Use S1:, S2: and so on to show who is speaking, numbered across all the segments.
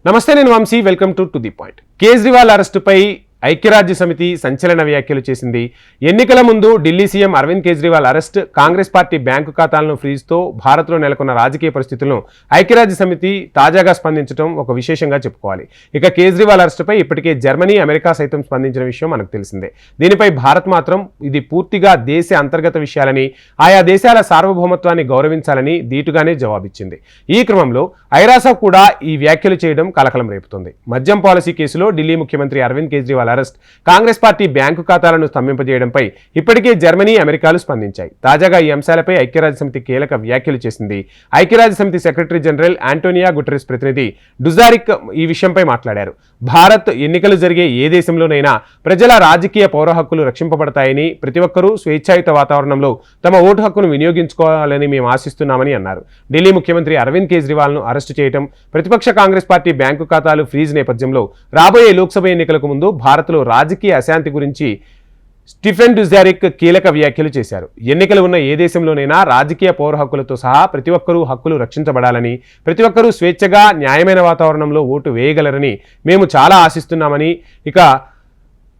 S1: నమస్తే, నేను Vamsi. Welcome to the point. Kejriwal అరెస్టుపై ఐక్యరాజ్య సమితి సంచలన వ్యాఖ్యలు చేసింది. ఎన్నికల ముందు Delhi CM Arvind Kejriwal arrest, Congress party bank ఖాతాలను ఫ్రీజ్తో భారత్లో నెలకొన్న రాజకీయ పరిస్థితులను ఐక్యరాజ్య సమితి తాజాగా స్పందించడం ఒక విశేషంగా చెప్పుకోవాలి. ఇక కేజ్రీవాల్ అరెస్టుపై ఇప్పటికే జర్మనీ, అమెరికా సైతం స్పందించిన విషయం మనకు తెలిసిందే. దీనిపై భారత్ మాత్రం ఇది పూర్తిగా దేశ అంతర్గత విషయాలని, ఆయా దేశాల సార్వభౌమత్వాన్ని గౌరవించాలని ధీటుగానే జవాబిచ్చింది. ఈ క్రమంలో ఐరాస కూడా ఈ వ్యాఖ్యలు చేయడం కలకలం రేపుతోంది. మద్యం పాలసీ కేసులో ఢిల్లీ ముఖ్యమంత్రి Arvind Kejriwal arrest, Congress party bank ఖాతాలను స్తంభింపజేయడంపై ఇప్పటికే జర్మనీ, అమెరికాలు స్పందించాయి. తాజాగా ఈ అంశాలపై ఐక్యరాజ్య సమితి కీలక వ్యాఖ్యలు చేసింది. ఐక్యరాజ్య సమితి సెక్రటరీ జనరల్ ఆంటోనియో గుటెరస్ ప్రతినిధి డుజారిక్ ఈ విషయంపై మాట్లాడారు. భారత్ ఎన్నికలు జరిగే ఏ దేశంలోనైనా ప్రజల రాజకీయ పౌర హక్కులు రక్షింపబడతాయని, ప్రతి ఒక్కరూ స్వేచ్ఛాయుత వాతావరణంలో తమ ఓటు హక్కును వినియోగించుకోవాలని మేము ఆశిస్తున్నామని అన్నారు. ఢిల్లీ ముఖ్యమంత్రి అరవింద్ కేజ్రీవాల్ను అరెస్టు చేయడం, ప్రతిపక్ష కాంగ్రెస్ పార్టీ బ్యాంకు ఖాతాలు ఫ్రీజ్ నేపథ్యంలో రాబోయే లోక్సభ ఎన్నికలకు ముందు భారత్లో రాజకీయ అశాంతి గురించి స్టీఫెన్ డుజారిక్ కీలక వ్యాఖ్యలు చేశారు. ఎన్నికలు ఉన్న ఏ దేశంలోనైనా రాజకీయ పౌర హక్కులతో సహా ప్రతి ఒక్కరూ హక్కులు రక్షించబడాలని, ప్రతి ఒక్కరూ స్వేచ్ఛగా న్యాయమైన వాతావరణంలో ఓటు వేయగలరని మేము చాలా ఆశిస్తున్నామని ఇక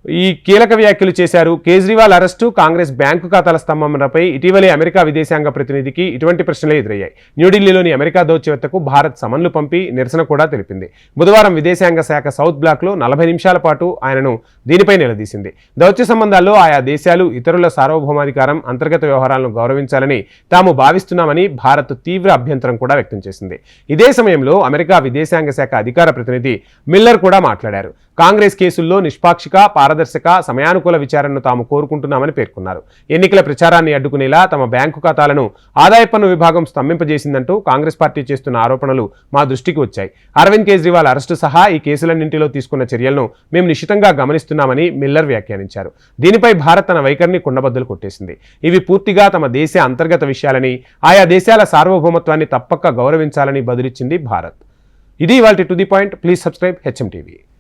S1: ఈ కీలక వ్యాఖ్యలు చేశారు. కేజ్రీవాల్ అరెస్టు, కాంగ్రెస్ బ్యాంకు ఖాతాల స్తంభనపై ఇటీవలే అమెరికా విదేశాంగ ప్రతినిధికి ఇటువంటి ప్రశ్నలే ఎదురయ్యాయి. న్యూఢిల్లీలోని అమెరికా దౌత్యవేత్తకు భారత్ సమన్లు పంపి నిరసన కూడా తెలిపింది. బుధవారం విదేశాంగ శాఖ సౌత్ బ్లాక్లో 40 నిమిషాల పాటు ఆయనను దీనిపై నిలదీసింది. దౌత్య సంబంధాల్లో ఆయా దేశాలు ఇతరుల సార్వభౌమాధికారం, అంతర్గత వ్యవహారాలను గౌరవించాలని తాము భావిస్తున్నామని భారత్ తీవ్ర అభ్యంతరం కూడా వ్యక్తం చేసింది. ఇదే సమయంలో అమెరికా విదేశాంగ శాఖ అధికార ప్రతినిధి మిల్లర్ కూడా మాట్లాడారు. కాంగ్రెస్ కేసుల్లో నిష్పాక్షిక, పారదర్శక, సమయానుకూల విచారణను తాము కోరుకుంటున్నామని పేర్కొన్నారు. ఎన్నికల ప్రచారాన్ని అడ్డుకునేలా తమ బ్యాంకు ఖాతాలను ఆదాయ పన్ను విభాగం స్తంభింపజేసిందంటూ కాంగ్రెస్ పార్టీ చేస్తున్న ఆరోపణలు మా దృష్టికి వచ్చాయి. అరవింద్ కేజ్రీవాల్ అరెస్టు సహా ఈ కేసులన్నింటిలో తీసుకున్న చర్యలను మేము నిశితంగా గమనిస్తున్నామని మిల్లర్ వ్యాఖ్యానించారు. దీనిపై భారత్ తన వైఖరిని కుండబద్దలు కొట్టేసింది. ఇవి పూర్తిగా తమ దేశ అంతర్గత విషయాలని, ఆయా దేశాల సార్వభౌమత్వాన్ని తప్పక గౌరవించాలని బదులిచ్చింది భారత్. ఇది ఇవాల్టి to the point. Please subscribe HM TV.